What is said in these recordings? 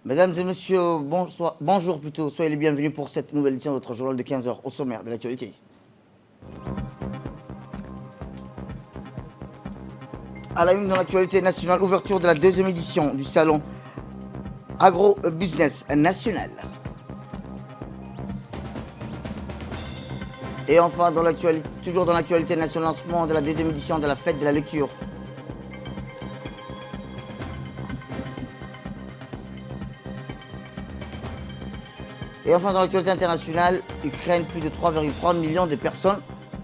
Mesdames et messieurs, bonjour plutôt, soyez les bienvenus pour cette nouvelle édition de notre journal de 15 heures au sommaire de l'actualité. À la une dans l'actualité nationale, ouverture de la deuxième édition du salon Agro-Business National. Et enfin, toujours dans l'actualité nationale, lancement de la deuxième édition de la fête de la lecture. Et enfin, dans l'actualité internationale, Ukraine, plus de 3,3 millions de personnes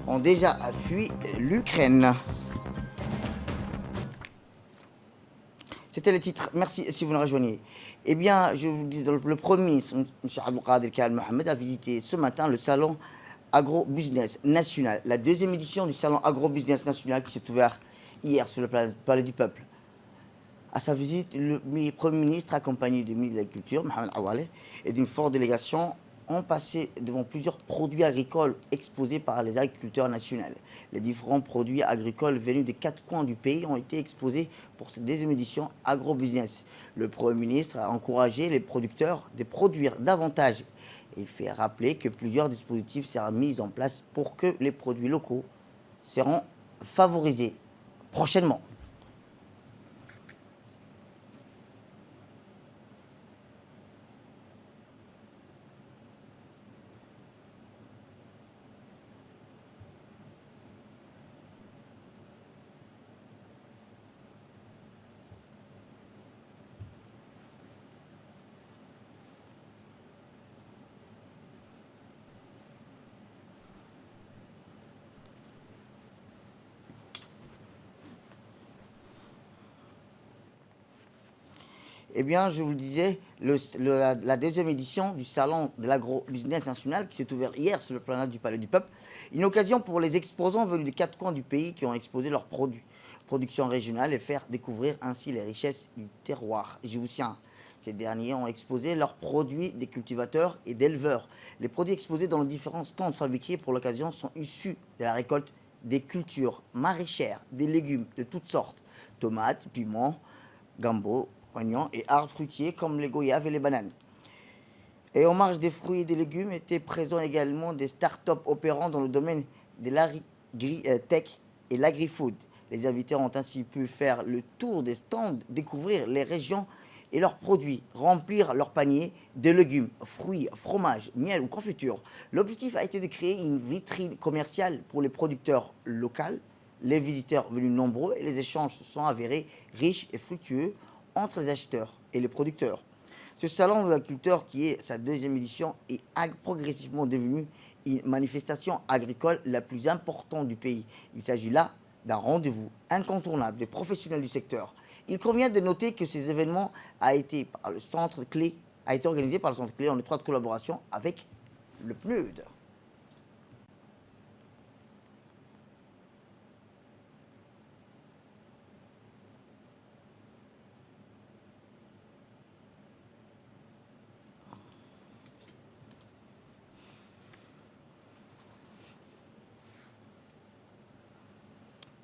ont déjà fui l'Ukraine. C'était le titre. Merci si vous nous rejoignez. Eh bien, je vous dis, le Premier ministre, M. Abdelkader Kal Mohamed, a visité ce matin le salon Agro-Business National, la deuxième édition du salon Agro-Business National qui s'est ouvert hier sur le Palais du Peuple. À sa visite, le Premier ministre, accompagné du ministre de l'Agriculture, Mohamed Awale, et d'une forte délégation, ont passé devant plusieurs produits agricoles exposés par les agriculteurs nationaux. Les différents produits agricoles venus des 4 coins du pays ont été exposés pour cette deuxième édition Agro-Business. Le Premier ministre a encouragé les producteurs de produire davantage. Il fait rappeler que plusieurs dispositifs seront mis en place pour que les produits locaux seront favorisés prochainement. Eh bien, je vous le disais, la deuxième édition du salon de l'agro-business national qui s'est ouvert hier sur le planète du Palais du Peuple, une occasion pour les exposants venus des 4 coins du pays qui ont exposé leurs production régionale et faire découvrir ainsi les richesses du terroir djiboutien. Ces derniers ont exposé leurs produits des cultivateurs et d'éleveurs. Les produits exposés dans les différents stands fabriqués pour l'occasion sont issus de la récolte des cultures maraîchères, des légumes de toutes sortes, tomates, piments, gambos, oignons et arbres fruitiers comme les goyaves et les bananes. Et en marge des fruits et des légumes étaient présents également des start-up opérant dans le domaine de l'agri-tech et l'agri-food. Les invités ont ainsi pu faire le tour des stands, découvrir les régions et leurs produits, remplir leurs paniers de légumes, fruits, fromages, miel ou confitures. L'objectif a été de créer une vitrine commerciale pour les producteurs locaux. Les visiteurs venus nombreux et les échanges se sont avérés riches et fructueux entre les acheteurs et les producteurs. Ce salon de l'agriculteur, qui est sa deuxième édition, est progressivement devenu une manifestation agricole la plus importante du pays. Il s'agit là d'un rendez-vous incontournable des professionnels du secteur. Il convient de noter que ces événements a été organisé par le Centre Clé en étroite collaboration avec le PNUD.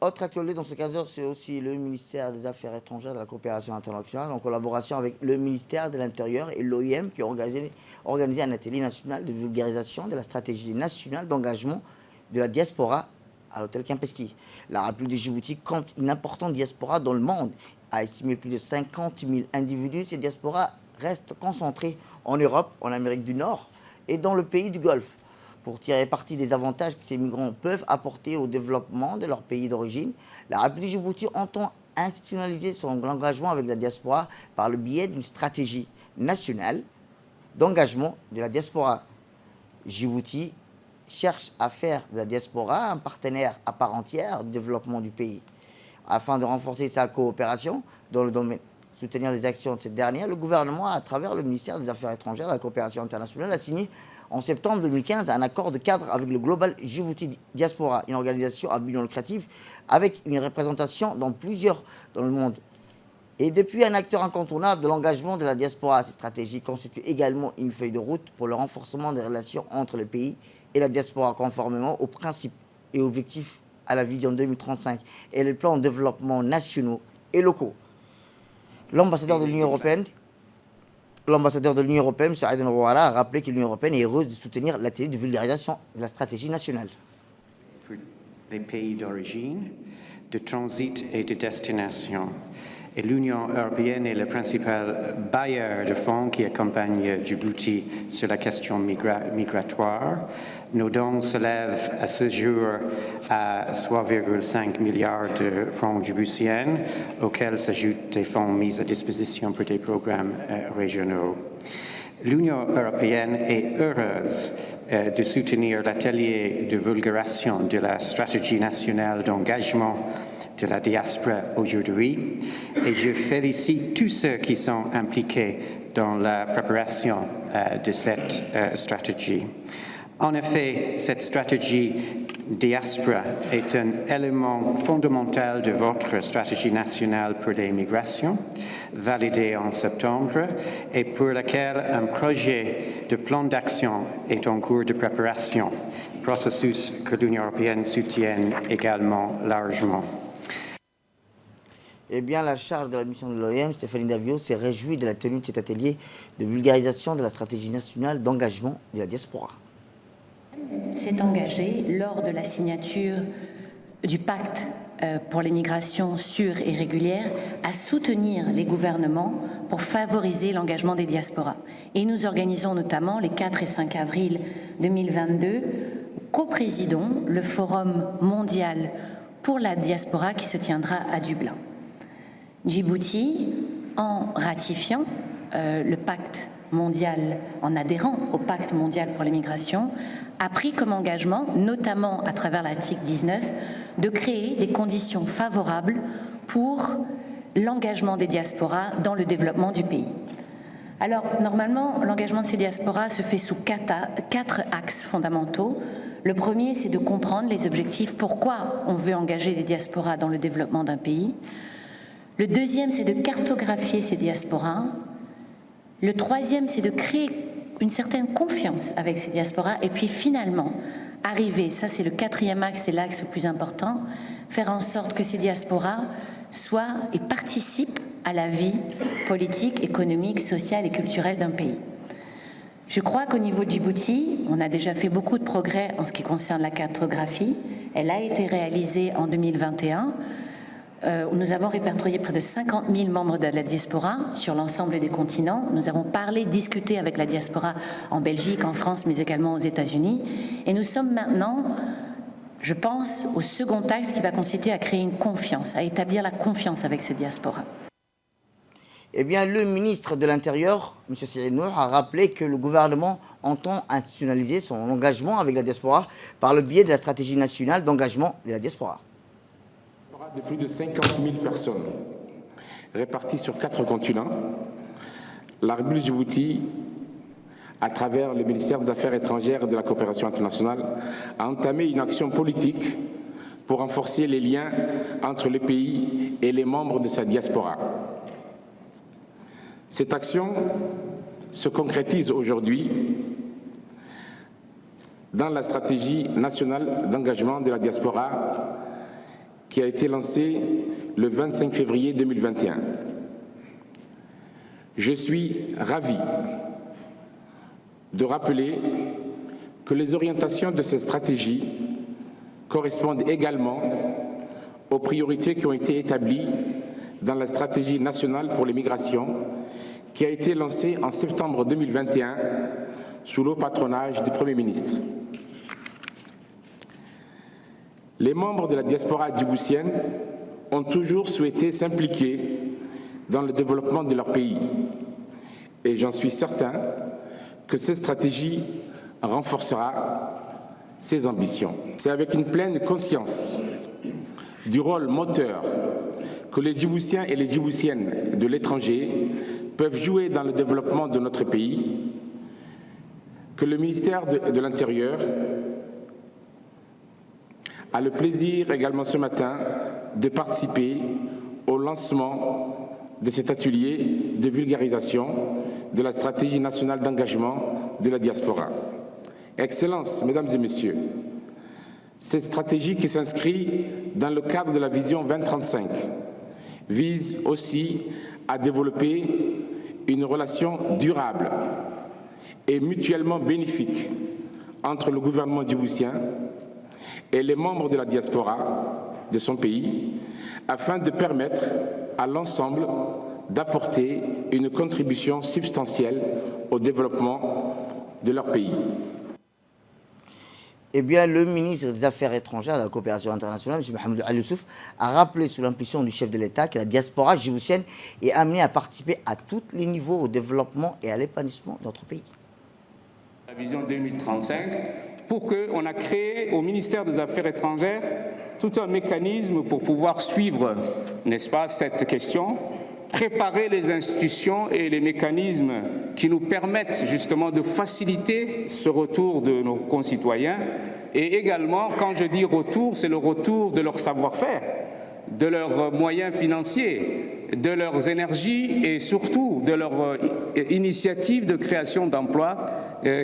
Autre actualité dans ce 15 heures, c'est aussi le ministère des Affaires étrangères et de la coopération internationale, en collaboration avec le ministère de l'Intérieur et l'OIM, qui ont organisé un atelier national de vulgarisation de la stratégie nationale d'engagement de la diaspora à l'hôtel Kempinski. La République de Djibouti compte une importante diaspora dans le monde. À estimer plus de 50 000 individus, ces diasporas restent concentrées en Europe, en Amérique du Nord et dans le pays du Golfe. Pour tirer parti des avantages que ces migrants peuvent apporter au développement de leur pays d'origine, la République de Djibouti entend institutionnaliser son engagement avec la diaspora par le biais d'une stratégie nationale d'engagement de la diaspora. Djibouti cherche à faire de la diaspora un partenaire à part entière du développement du pays. Afin de renforcer sa coopération dans le domaine soutenir les actions de cette dernière, le gouvernement, à travers le ministère des Affaires étrangères et de la coopération internationale, a signé en septembre 2015 un accord de cadre avec le Global Djibouti Diaspora, une organisation à but non lucratif avec une représentation dans le monde. Et depuis un acteur incontournable de l'engagement de la diaspora, cette stratégie constitue également une feuille de route pour le renforcement des relations entre le pays et la diaspora, conformément aux principes et objectifs à la vision 2035 et les plans de développement nationaux et locaux. L'ambassadeur de l'Union européenne L'ambassadeur de l'Union européenne, M. Aiden Rouara, a rappelé que l'Union européenne est heureuse de soutenir l'atelier de vulgarisation de la stratégie nationale. Pour les pays d'origine, de transit et de destination. Et l'Union européenne est le principal bailleur de fonds qui accompagne Djibouti sur la question migratoire. Nos dons s'élèvent à ce jour à 3,5 milliards de francs djiboutiens, auxquels s'ajoutent des fonds mis à disposition pour des programmes régionaux. L'Union européenne est heureuse de soutenir l'atelier de vulgarisation de la stratégie nationale d'engagement de la diaspora aujourd'hui, et je félicite tous ceux qui sont impliqués dans la préparation de cette stratégie. En effet, cette stratégie diaspora est un élément fondamental de votre stratégie nationale pour les migrations, validée en septembre, et pour laquelle un projet de plan d'action est en cours de préparation, processus que l'Union européenne soutient également largement. Eh bien, la charge de la mission de l'OIM, Stéphanie Davio, s'est réjouie de la tenue de cet atelier de vulgarisation de la stratégie nationale d'engagement de la diaspora. S'est engagé lors de la signature du pacte pour les migrations sûres et régulières à soutenir les gouvernements pour favoriser l'engagement des diasporas. Et nous organisons notamment les 4 et 5 avril 2022, coprésidons le Forum mondial pour la diaspora qui se tiendra à Dublin. Djibouti, en ratifiant le pacte mondial, en adhérant au pacte mondial pour les migrations, a pris comme engagement, notamment à travers l'article 19, de créer des conditions favorables pour l'engagement des diasporas dans le développement du pays. Alors, normalement, l'engagement de ces diasporas se fait sous 4 axes fondamentaux. Le premier, c'est de comprendre les objectifs, pourquoi on veut engager les diasporas dans le développement d'un pays. Le deuxième, c'est de cartographier ces diasporas. Le troisième, c'est de créer une certaine confiance avec ces diasporas. Et puis finalement, arriver, ça c'est le quatrième axe, c'est l'axe le plus important, faire en sorte que ces diasporas soient et participent à la vie politique, économique, sociale et culturelle d'un pays. Je crois qu'au niveau de Djibouti, on a déjà fait beaucoup de progrès en ce qui concerne la cartographie. Elle a été réalisée en 2021. Nous avons répertorié près de 50 000 membres de la diaspora sur l'ensemble des continents. Nous avons parlé, discuté avec la diaspora en Belgique, en France, mais également aux États-Unis. Et nous sommes maintenant, je pense, au second axe qui va consister à créer une confiance, à établir la confiance avec ces diasporas. Eh bien, le ministre de l'Intérieur, M. Cyril Nour, a rappelé que le gouvernement entend institutionnaliser son engagement avec la diaspora par le biais de la stratégie nationale d'engagement de la diaspora. De plus de 50 000 personnes réparties sur 4 continents, la République de Djibouti, à travers le ministère des Affaires étrangères et de la coopération internationale, a entamé une action politique pour renforcer les liens entre le pays et les membres de sa diaspora. Cette action se concrétise aujourd'hui dans la stratégie nationale d'engagement de la diaspora qui a été lancée le 25 février 2021. Je suis ravi de rappeler que les orientations de cette stratégie correspondent également aux priorités qui ont été établies dans la stratégie nationale pour les migrations qui a été lancée en septembre 2021 sous le patronage du Premier ministre. Les membres de la diaspora djiboutienne ont toujours souhaité s'impliquer dans le développement de leur pays. Et j'en suis certain que cette stratégie renforcera ces ambitions. C'est avec une pleine conscience du rôle moteur que les Djiboutiens et les Djiboutiennes de l'étranger peuvent jouer dans le développement de notre pays que le ministère de l'Intérieur a le plaisir également ce matin de participer au lancement de cet atelier de vulgarisation de la stratégie nationale d'engagement de la diaspora. Excellences, Mesdames et Messieurs, cette stratégie qui s'inscrit dans le cadre de la vision 2035 vise aussi à développer une relation durable et mutuellement bénéfique entre le gouvernement djiboutien et les membres de la diaspora de son pays, afin de permettre à l'ensemble d'apporter une contribution substantielle au développement de leur pays. Eh bien, le ministre des Affaires étrangères et de la coopération internationale, M. Mohamed Ali Youssouf, a rappelé sous l'impulsion du chef de l'État que la diaspora djiboutienne est amenée à participer à tous les niveaux au développement et à l'épanouissement de notre pays. La vision 2035, pour qu'on a créé au ministère des Affaires étrangères tout un mécanisme pour pouvoir suivre, n'est-ce pas, cette question, préparer les institutions et les mécanismes qui nous permettent justement de faciliter ce retour de nos concitoyens. Et également, quand je dis retour, c'est le retour de leur savoir-faire, de leurs moyens financiers, de leurs énergies et surtout de leur initiatives de création d'emplois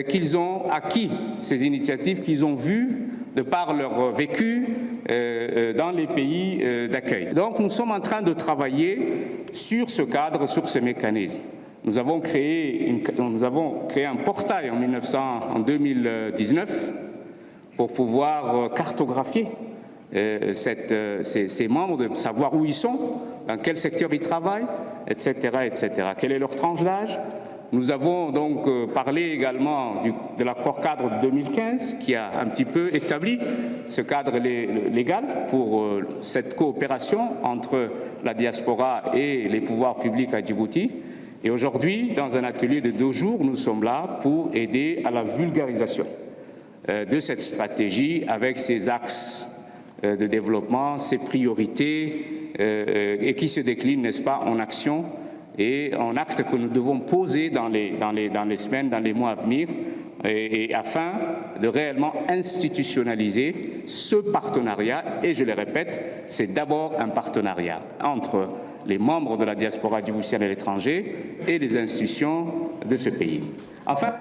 qu'ils ont acquis, ces initiatives qu'ils ont vues de par leur vécu dans les pays d'accueil. Donc nous sommes en train de travailler sur ce cadre, sur ce mécanisme. Nous avons créé un portail en 2019 pour pouvoir cartographier ces membres, de savoir où ils sont, dans quel secteur ils travaillent, etc., etc. Quel est leur tranche d'âge? Nous avons donc parlé également de l'accord cadre de 2015 qui a un petit peu établi ce cadre légal pour cette coopération entre la diaspora et les pouvoirs publics à Djibouti. Et aujourd'hui, dans un atelier de 2 jours, nous sommes là pour aider à la vulgarisation de cette stratégie avec ses axes de développement, ses priorités et qui se déclinent, n'est-ce pas, en action et en actes que nous devons poser dans les semaines, dans les mois à venir, et afin de réellement institutionnaliser ce partenariat. Et je le répète, c'est d'abord un partenariat entre les membres de la diaspora djiboutienne à l'étranger et les institutions de ce pays. Enfin,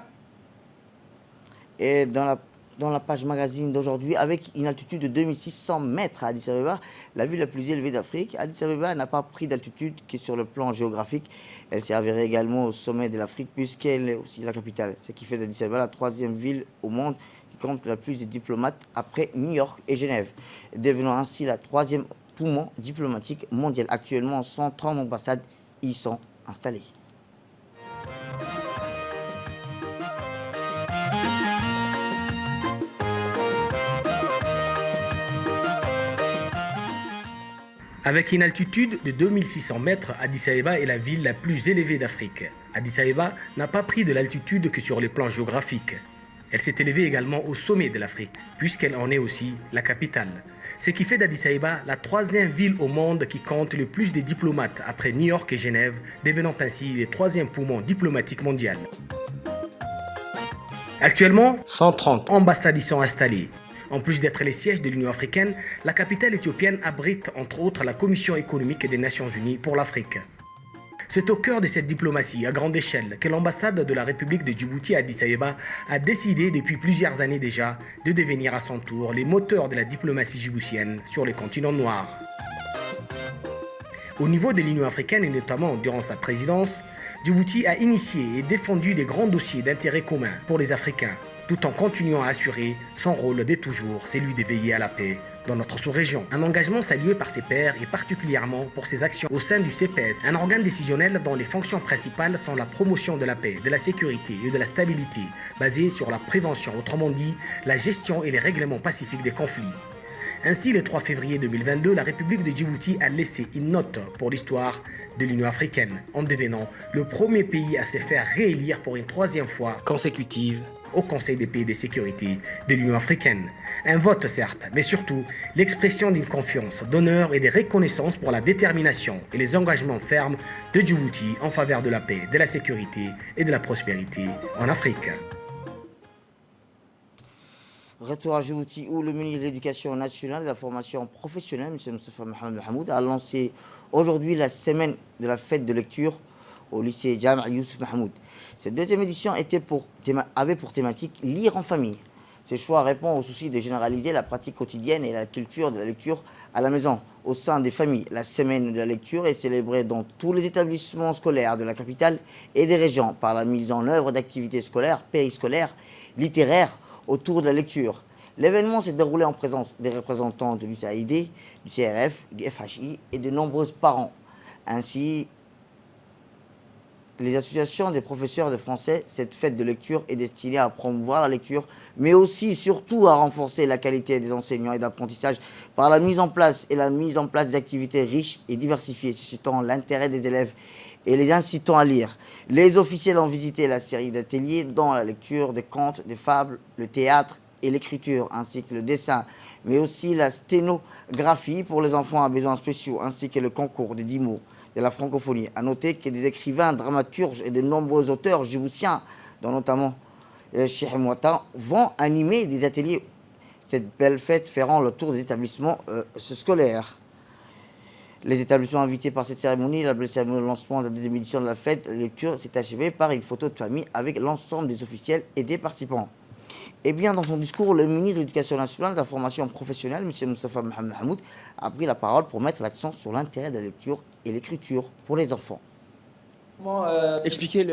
et dans la page magazine d'aujourd'hui, avec une altitude de 2600 mètres à Addis Abeba, la ville la plus élevée d'Afrique, Addis Abeba n'a pas pris d'altitude que sur le plan géographique. Elle servirait également au sommet de l'Afrique puisqu'elle est aussi la capitale, ce qui fait d'Addis Abeba la 3e ville au monde qui compte la plus de diplomates après New York et Genève, devenant ainsi la 3e poumon diplomatique mondial. Actuellement, 130 ambassades y sont installées. Avec une altitude de 2600 mètres, Addis Abeba est la ville la plus élevée d'Afrique. Addis Abeba n'a pas pris de l'altitude que sur le plan géographique. Elle s'est élevée également au sommet de l'Afrique, puisqu'elle en est aussi la capitale. Ce qui fait d'Addis Abeba la 3e ville au monde qui compte le plus de diplomates après New York et Genève, devenant ainsi le 3e poumon diplomatique mondial. Actuellement, 130 ambassades y sont installées. En plus d'être les sièges de l'Union africaine, la capitale éthiopienne abrite entre autres la Commission économique des Nations Unies pour l'Afrique. C'est au cœur de cette diplomatie à grande échelle que l'ambassade de la République de Djibouti à Addis Abeba a décidé depuis plusieurs années déjà de devenir à son tour les moteurs de la diplomatie djiboutienne sur le continent noir. Au niveau de l'Union africaine et notamment durant sa présidence, Djibouti a initié et défendu des grands dossiers d'intérêt commun pour les Africains, tout en continuant à assurer son rôle de toujours, celui de veiller à la paix dans notre sous-région. Un engagement salué par ses pairs et particulièrement pour ses actions au sein du CPS, un organe décisionnel dont les fonctions principales sont la promotion de la paix, de la sécurité et de la stabilité, basée sur la prévention, autrement dit, la gestion et les règlements pacifiques des conflits. Ainsi, le 3 février 2022, la République de Djibouti a laissé une note pour l'histoire de l'Union africaine, en devenant le premier pays à se faire réélire pour une 3e fois consécutive au Conseil des pays de sécurité de l'Union africaine. Un vote certes, mais surtout l'expression d'une confiance, d'honneur et de reconnaissance pour la détermination et les engagements fermes de Djibouti en faveur de la paix, de la sécurité et de la prospérité en Afrique. Retour à Djibouti où le ministre de l'Éducation nationale et de la formation professionnelle, M. Moustapha Mohamed Mahmoud, a lancé aujourd'hui la semaine de la fête de lecture au lycée Jam' Youssouf Mahmoud. Cette 2e édition avait pour thématique « Lire en famille ». Ces choix répondent au souci de généraliser la pratique quotidienne et la culture de la lecture à la maison, au sein des familles. La semaine de la lecture est célébrée dans tous les établissements scolaires de la capitale et des régions par la mise en œuvre d'activités scolaires, périscolaires, littéraires autour de la lecture. L'événement s'est déroulé en présence des représentants de l'USAID, du CRF, du FHI et de nombreux parents. Ainsi, les associations des professeurs de français, cette fête de lecture est destinée à promouvoir la lecture, mais aussi, surtout, à renforcer la qualité des enseignants et d'apprentissage par la mise en place des activités riches et diversifiées, suscitant l'intérêt des élèves et les incitant à lire. Les officiels ont visité la série d'ateliers dans la lecture des contes, des fables, le théâtre et l'écriture, ainsi que le dessin, mais aussi la sténographie pour les enfants à besoins spéciaux, ainsi que le concours des 10 mots de la francophonie. A noter que des écrivains, dramaturges et de nombreux auteurs djiboutiens, dont notamment Cheikh Mouata, vont animer des ateliers. Cette belle fête fera le tour des établissements scolaires. Les établissements invités par cette cérémonie, la belle cérémonie de lancement de la deuxième édition de la fête, la lecture s'est achevée par une photo de famille avec l'ensemble des officiels et des participants. Eh bien, dans son discours, le ministre de l'Éducation nationale et de la formation professionnelle, M. Moustapha Mohamed Mahmoud, a pris la parole pour mettre l'accent sur l'intérêt de la lecture et l'écriture pour les enfants. Comment expliquer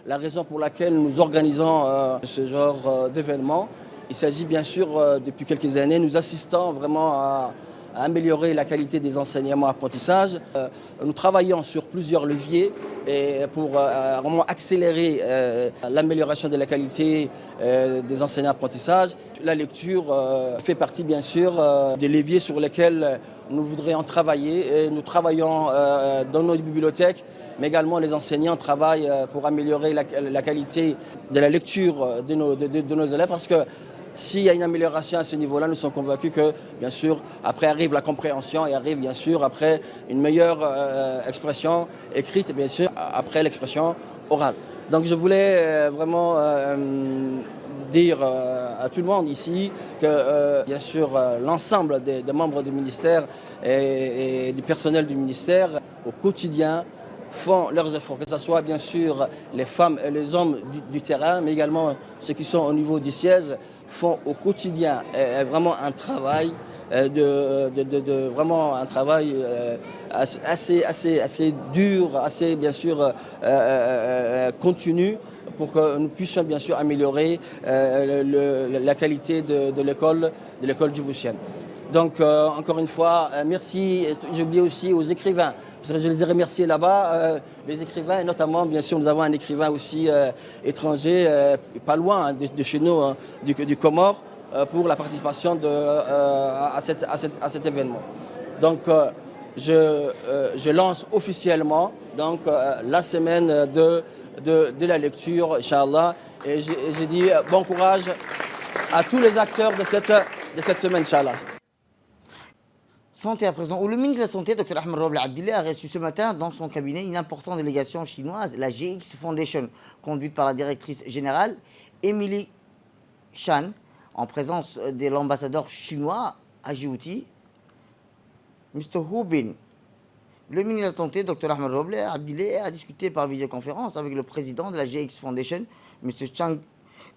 la raison pour laquelle nous organisons ce genre d'événement? Il s'agit bien sûr, depuis quelques années, nous assistons vraiment à améliorer la qualité des enseignements apprentissage. Nous travaillons sur plusieurs leviers et pour vraiment accélérer l'amélioration de la qualité des enseignements apprentissage. La lecture fait partie bien sûr des leviers sur lesquels nous voudrions travailler. Et nous travaillons dans nos bibliothèques, mais également les enseignants travaillent pour améliorer la qualité de la lecture de nos élèves, parce que s'il y a une amélioration à ce niveau-là, nous sommes convaincus que, bien sûr, après arrive la compréhension et arrive, bien sûr, après une meilleure expression écrite et, bien sûr, après l'expression orale. Donc, je voulais vraiment dire à tout le monde ici que, bien sûr, l'ensemble des membres du ministère et du personnel du ministère, au quotidien, font leurs efforts, que ce soit bien sûr les femmes et les hommes du terrain, mais également ceux qui sont au niveau du siège, font au quotidien vraiment un travail vraiment un travail assez dur, assez bien sûr continu, pour que nous puissions bien sûr améliorer la qualité de l'école djiboutienne. Donc encore une fois, merci. J'ai oublié aussi aux écrivains, parce que je les ai remerciés là-bas, les écrivains, et notamment, bien sûr, nous avons un écrivain aussi étranger, pas loin de chez nous, du Comore, pour la participation à cet événement. Donc, je lance officiellement donc, la semaine de la lecture, Inch'Allah, et j'ai dit bon courage à tous les acteurs de cette semaine, Inch'Allah. Santé à présent, où le ministre de la Santé, Dr Ahmed Roble Abdillah, a reçu ce matin dans son cabinet une importante délégation chinoise, la GX Foundation, conduite par la directrice générale Emily Chan, en présence de l'ambassadeur chinois à Djibouti, Mr. Hu Bin. Le ministre de la Santé, Dr Ahmed Roble Abdillah, a discuté par visioconférence avec le président de la GX Foundation, M. Chang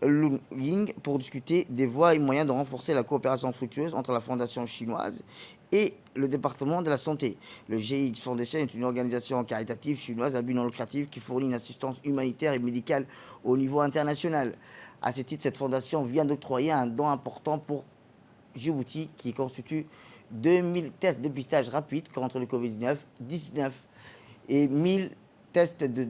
Lun-Ying, pour discuter des voies et moyens de renforcer la coopération fructueuse entre la fondation chinoise et le département de la santé. Le GX Foundation est une organisation caritative chinoise à but non lucratif qui fournit une assistance humanitaire et médicale au niveau international. À ce titre, cette fondation vient d'octroyer un don important pour Djibouti qui constitue 2000 tests de dépistage rapide contre le Covid-19 et 10 000 tests de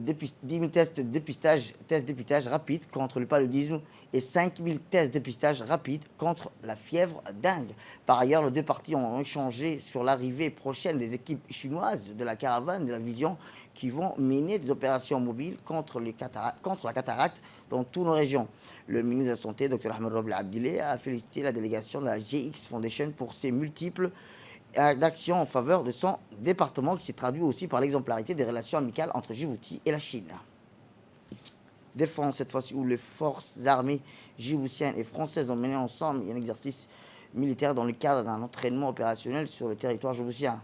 dépistage rapide contre le paludisme et 5000 tests de dépistage rapide contre la fièvre dingue. Par ailleurs, les deux parties ont échangé sur l'arrivée prochaine des équipes chinoises de la caravane de la vision qui vont mener des opérations mobiles contre la cataracte dans toutes nos régions. Le ministre de la Santé, Dr Ahmed Roble Abdillah, a félicité la délégation de la GX Foundation pour ses multiples d'actions en faveur de son département, qui s'est traduit aussi par l'exemplarité des relations amicales entre Djibouti et la Chine. Défense, cette fois-ci, où les forces armées djiboutiennes et françaises ont mené ensemble un exercice militaire dans le cadre d'un entraînement opérationnel sur le territoire djiboutien.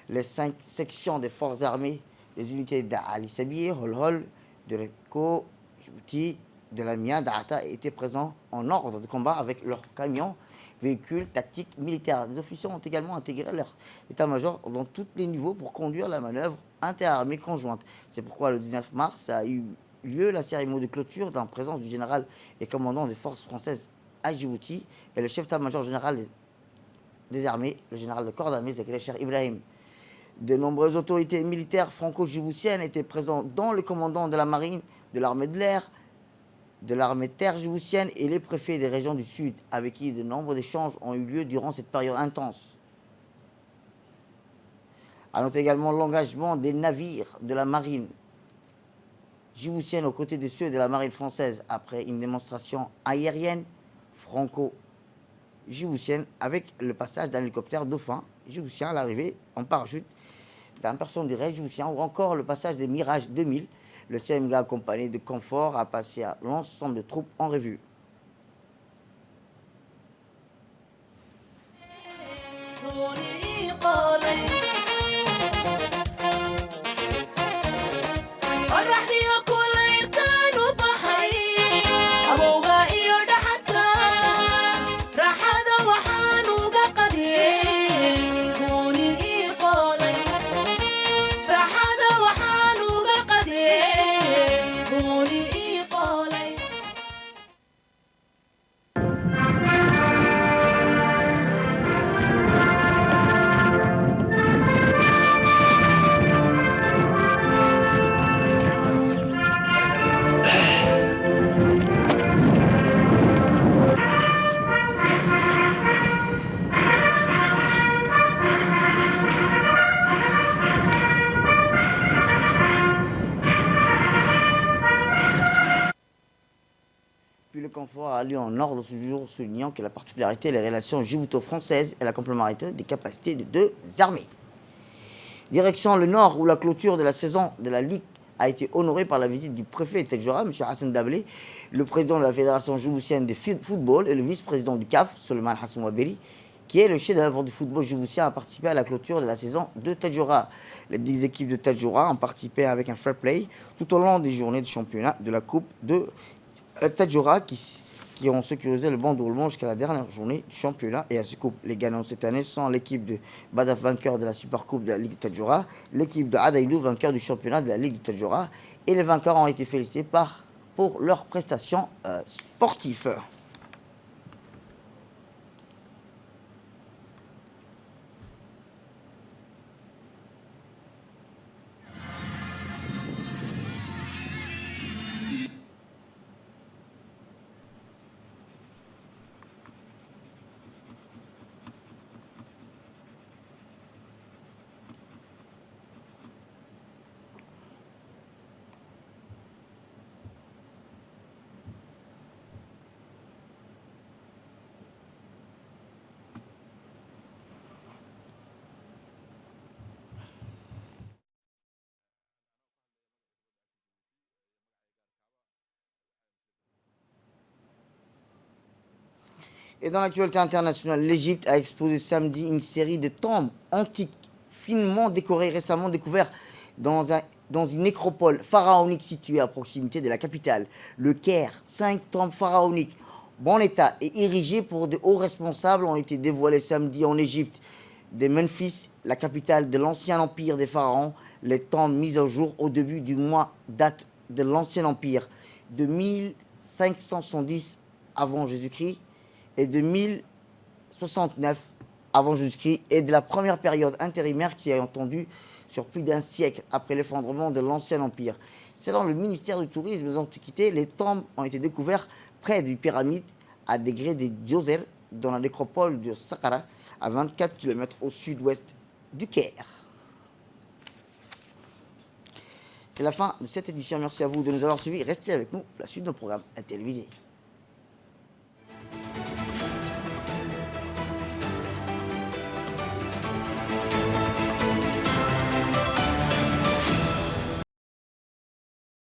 Les 5 sections des forces armées, les unités d'Ali Sabir, Hol-Hol, de Reko, Djibouti, de la MIA d'Arata étaient présents en ordre de combat avec leurs camions, véhicules tactiques militaires. Les officiers ont également intégré leur état-major dans tous les niveaux pour conduire la manœuvre interarmée conjointe. C'est pourquoi le 19 mars a eu lieu la cérémonie de clôture en présence du général et commandant des forces françaises à Djibouti et le chef d'état-major général des armées, le général de corps d'armée Zakaria Cheikh Ibrahim. De nombreuses autorités militaires franco-djiboutiennes étaient présentes, dont les commandants de la marine, de l'armée de l'air, de l'armée de terre djiboutienne et les préfets des régions du Sud, avec qui de nombreux échanges ont eu lieu durant cette période intense. À noter également l'engagement des navires de la marine djiboutienne aux côtés de ceux de la marine française après une démonstration aérienne franco-djiboutienne avec le passage d'un hélicoptère Dauphin djiboutien à l'arrivée en parachute d'un personne direct djiboutien ou encore le passage des Mirage 2000. Le CMG accompagné de Confort a passé à l'ensemble de troupes en revue. Le confort a lieu en ordre ce jour, soulignant que la particularité des relations djibouto-françaises est la complémentarité des capacités des deux armées. Direction le Nord, où la clôture de la saison de la Ligue a été honorée par la visite du préfet de Tadjoura, M. Hassan Dablé, le président de la Fédération djiboutienne de football et le vice-président du CAF, Suleiman Hassan Waberi, qui est le chef-d'œuvre du football djiboutien, a participé à la clôture de la saison de Tadjoura. Les 10 équipes de Tadjoura ont participé avec un fair play tout au long des journées de championnat de la Coupe de Tadjoura qui ont sécurisé le bon déroulement jusqu'à la dernière journée du championnat et à ce coupe. Les gagnants cette année sont l'équipe de Badaf, vainqueur de la Supercoupe de la Ligue de Tadjoura, l'équipe de Adaïlou, vainqueur du championnat de la Ligue de Tadjoura, et les vainqueurs ont été félicités pour leurs prestations sportives. Et dans l'actualité internationale, l'Égypte a exposé samedi une série de tombes antiques finement décorées, récemment découvertes dans une nécropole pharaonique située à proximité de la capitale, le Caire. 5 tombes pharaoniques, bon état et érigées pour de hauts responsables, ont été dévoilées samedi en Égypte. De Memphis, la capitale de l'ancien empire des pharaons, les tombes mises au jour au début du mois datent de l'ancien empire, de 1570 avant Jésus-Christ, et de 1069 avant Jésus-Christ, et de la première période intérimaire qui a entendu sur plus d'un siècle après l'effondrement de l'ancien empire. Selon le ministère du Tourisme et des Antiquités, les tombes ont été découvertes près d'une pyramide à degré de Djoser, dans la nécropole de Saqqara, à 24 km au sud-ouest du Caire. C'est la fin de cette édition. Merci à vous de nous avoir suivis. Restez avec nous pour la suite de nos programmes télévisés.